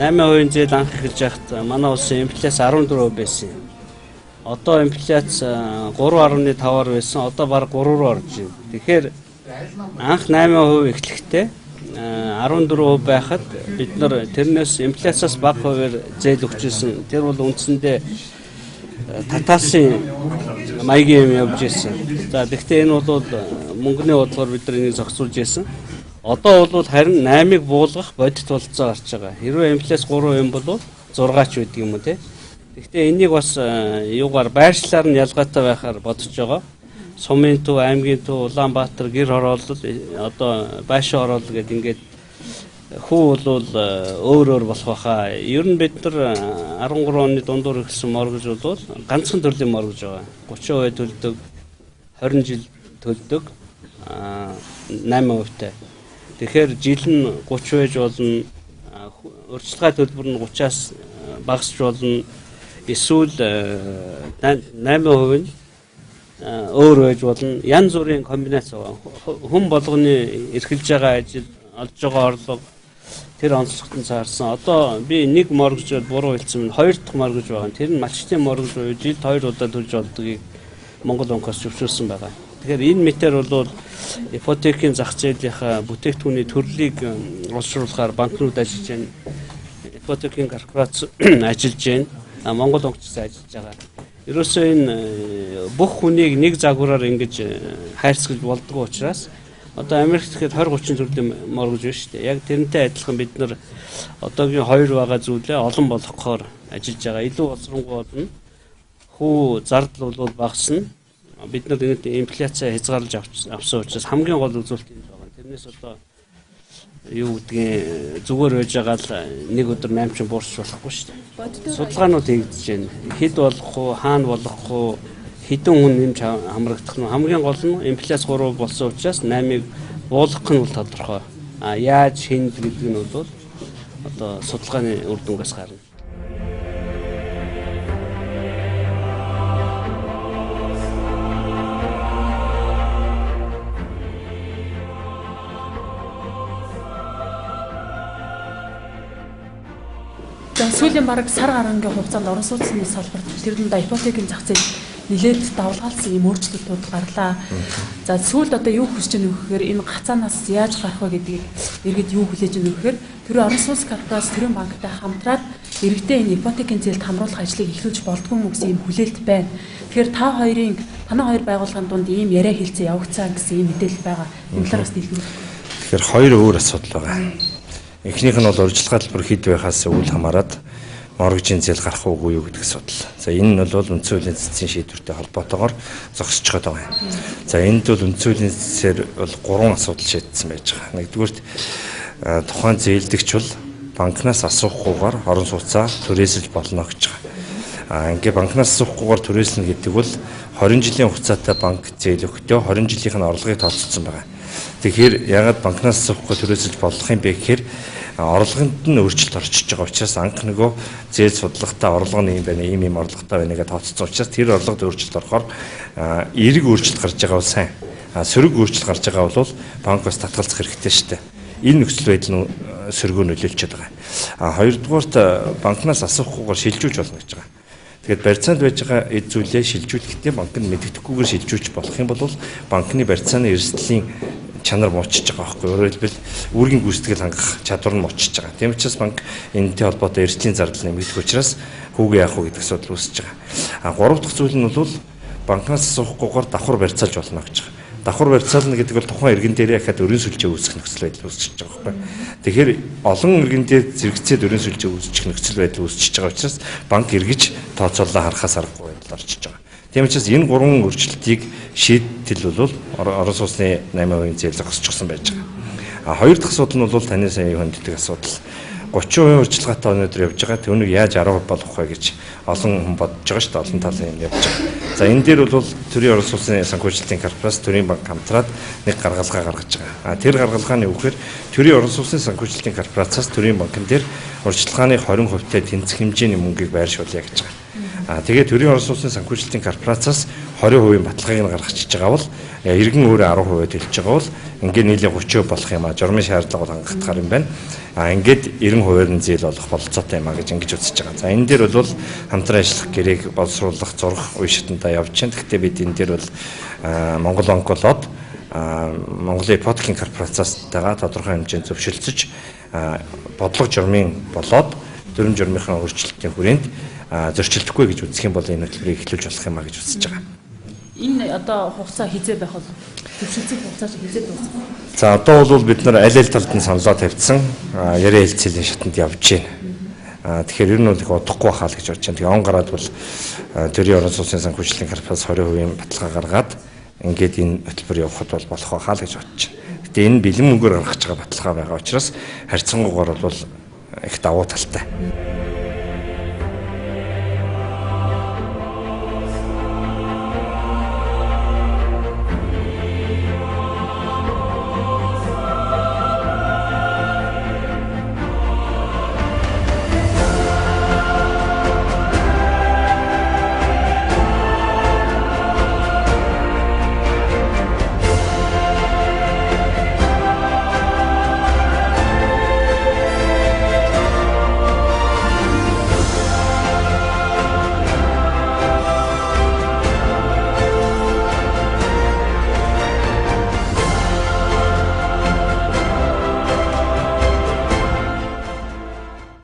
8% зээл анх эхэлж байхад манай улсын инфляц 14% байсан. Одоо инфляц 3.5-аар байсан. Одоо бараг 3 руу орж байна. Тэгэхээр анх 8% эхлэхдээ 14% байхад бид нар тэрнээс инфляцаас бага хувиар зээл өгчээсэн. Тэр бол үндсэндээ татаасын маягийн юм явж ирсэн. За гэхдээ энэ бол мөнгөний бодлогоор бид нар энийг зохицуулж ирсэн. Одоо бол харин 8-ыг буулгах бодит болцоо гарч байгаа. Хэрвээ инфляц 3 юм бол 6 ч байдаг юм уу те. Гэхдээ энийг бас юугаар байршлаар нь ялгаатай байхаар бодож байгаа. Сумын төв, аймгийн төв, Улаанбаатар гэр хороолол одоо байшин хороолол гэдэг ингээд хүү бол өөр болох байхаа. Ер нь бид нар 13 оны дундуур эхэлсэн моргож бол ганцхан төрлийн моргож байгаа. 30% төлдөг, 20 жил төлдөг 8%-тай. Тэгэхээр жил нь 30 байж болно, урьдчилгаа төлбөр нь 30-аас багасч болно. Эсвэл 8% нь өөр байж болно. Янз бүрийн комбинац байгаа. Хүн болгоны эрхэлж байгаа ажил, олж байгаа орлого тэр онцлогтон цаарсан. Одоо би нэг моргож буруу хэлсэн нь хоёр дахь моргож байгаа. Тэр нь малчтын моргож буюу жилд 2 удаа төлж болдгийг Монгол банкас зөвшөөрсөн байгаа. Тэгэхээр энэ мэтэр бол ипотекийн зах зээлийнхаа бүтээгдэхүүний төрлийг олшруулахаар банкнууд ажиллаж байна. Ипотекийн корпорац ажиллаж байна. Монгол банкч ажиллаж байгаа. Ерөөсөө энэ бүх хүнийг нэг загвараар ингэж хайрцагж болдгоо учраас одоо Америкт тэгэхээр 20-30 төрлийн моргож байна шүү дээ. Яг тэрнтэй адилхан бид нар одоогийн хоёр байгаа зүйлээ олон болгохоор ажиллаж байгаа. Илүү боловсронгуй болно. Хүү зардал бол багасна. Бид нар энэ инфляцаа хязгаарлаж авсан учраас хамгийн гол үзүүлэлт энэ байгаа. Тэрнээс одоо юу гэдгийг зүгээр байж байгаа л нэг өдөр 8 ч буурч болохгүй шүү дээ. Судалгаанууд хийгдэж байна. Хэд болох уу, хаана болох уу, хэдэн хүн нэмж хамрагдах нь хамгийн гол нь инфляц 3% болсон учраас 8-ыг буулгах нь бол тодорхой. Яаж хийнэ гэдэг нь бол одоо судалгааны үр дүнгээс гарна. Сүүлийн бараг сар гарангийн хугацаанд орон сууцны салбарт тэр дундаа ипотекийн зах зээл нэлээд давлгаалсан юм өөрчлөлтүүд гарлаа. За сүүлд одоо юу хүсэж байгаа нөхөөр энэ гацаанаас яаж гарах вэ гэдгийг иргэд юу хүлээж байгаа нөхөөр тэр орон сууц корпорац төрийн банктай хамтраад иргэдэд энэ ипотекийн зээлд хамруулах ажлыг эхлүүлж болдгоо мө гэсэн юм хүлээлт байна. Тэгэхээр танай хоёр байгууллагын дунд ийм яриа хэлцээ явагцсан гэсэн ийм мэдээлэл байгаа. Энэ талаас дэлгэрүүлэх. Тэгэхээр хоёр өөр асуудал байгаа. Эхнийх нь бол урьдчилгаа төлбөр хэд байхаас үл хамааран моргожийн зээл гарах уугүй юу гэдэг асуудал. За энэ нь бол үндсэн хуулийн цэцгийн шийдвэртэй холбоотойгоор зогсож байгаа юм. За энд бол үндсэн хуулийн цэцээр бол 3 асуудал шийдсэн байж байгаа. Нэгдүгürt тухайн зээлдэгч бол банкнаас асуухгүйгээр орон сууцаа түрээсэлж болно гэж байгаа. Ингээ банкнаас асуухгүйгээр түрээслэнэ гэдэг бол 20 жилийн хугацаатай банк зээл өгөхдөө 20 жилийнх нь орлогыг тооцсон байгаа. Тэгэхээр ягаад банкнаас асуухгүй түрээсэлж болох юм бэ гэхээр орлогонд нь өөрчлөлт орчиж байгаа учраас анх нөгөө зээл судалгаатаа орлого нь юм байна, ийм орлоготой байна гэж тооцсон учраас тэр орлогод өөрчлөлт орохоор эерэг өөрчлөлт гарч байгаа бол сайн. Сөрөг өөрчлөлт гарч байгаа бол банк бас татгалзах хэрэгтэй шүү дээ. Энэ нөхцөл байдал нь сөргөө нөлөөлчихөд байгаа. Хоёрдугаарт банкнаас асуухгүйгээр шилжүүлж болно гэж байгаа. Тэгэхээр барьцаанд байж байгаа эд зүйлээ шилжүүлэхдээ банк нь мэддэхгүйгээр шилжүүлж болох юм бол банкны барьцааны эрсдлийн чанар муучиж байгаа байхгүй. Өөрөөр хэлбэл үүргийн гүйцэтгэл хангах чадвар нь муучиж байгаа. Тийм учраас банк энэтэй холбоотой эрсдлийн зардал нэмэгдэх учраас хүүгээ яах вэ гэдэг асуудал үүсэж байгаа. Гурав дахь зүйл нь бол банкнаас асуухгүйгээр давхар барьцаалж болно гэж байгаа. Давхар барьцаална гэдэг бол тухайн иргэн дээр яхад өрийн сүлжээ үүсгэх нөхцөл байдал үүсэж байгаа байхгүй. Тэгэхээр олон иргэн дээр зэрэгцээд өрийн сүлжээ үүсгэх нөхцөл байдал үүсэж байгаа учраас банк эргэж тооцоолоо харахаас аргагүй байдал орчиж байгаа. Тийм учраас энэ 3 өөрчлөлтийг шийдэл бол орон сууцны 8% зээл зогсчихсон байж байгаа. Хоёр дахь асуудал нь бол таны сая хөндөг асуудал. 30% урьдчилгаатай өнөөдөр явж байгаа. Түүнийг яаж 10% болгох вэ гэж олон хүн бодож байгаа шүү дээ. Олон талын юм явж байгаа. За энэ дээр бол төрийн орон сууцны санхүүжилтийн корпорац төрийн банк хамтраад нэг гаргалгаа гаргаж байгаа. Тэр гаргалгааны үгээр төрийн орон сууцны санхүүжилтийн корпорацаас төрийн банкн дээр урьдчилгааны 20%-тай тэнцэх хэмжээний мөнгийг байршуулъя гэж байгаа. Тэгээд төрийн орон сууцны санхүүжилтийн корпорацаас 20% баталгааг нь гаргачихж байгаа бол иргэн өөрөө 10% төлж байгаа бол ингээд нийлээ 30% болох юм а. Журмын шаардлага бол хангалтгаар юм байна. Ингээд 90% нь зээл болох бололцоотой юм а гэж ингэж үзэж байгаа. За энэ дээр бол хамтран ажиллах гэрээг боловсруулах зурх үе шатандаа явж байна. Гэхдээ бид энэ дээр бол Монгол онколог Монголын ипотекийн корпорацаастайгаа тодорхой хэмжээнд зөвшөлдсөж бодлого журмын болоод дүрм журмынхаа өөрчлөлтийн хүрээнд зөрчилдөхгүй гэж үзэх юм бол энэ хөтөлбөрийг эхлүүлж болох юм а гэж үзэж байгаа. Энэ одоо хугацаа хизээ байх бол төвшөлтийн хугацаа хизээ дуусах. За одоо бол бид нар аль аль талд нь саналаа тавьдсан яриа хэлцээлийн шатанд явж байна. Тэгэхээр ер нь бол их удахгүй байхаа л гэж бодож байна. Тэгээ он гараад бол төрийн орон сууцны санхүүжилтийн корпорац 20% баталгаа гаргаад ингээд энэ хөтөлбөр явахад бол болох байхаа л гэж бодож байна. Гэтэ энэ бэлэн мөнгөөр гаргаж байгаа баталгаа байгаа учраас харьцангуйгаар бол их давуу талтай.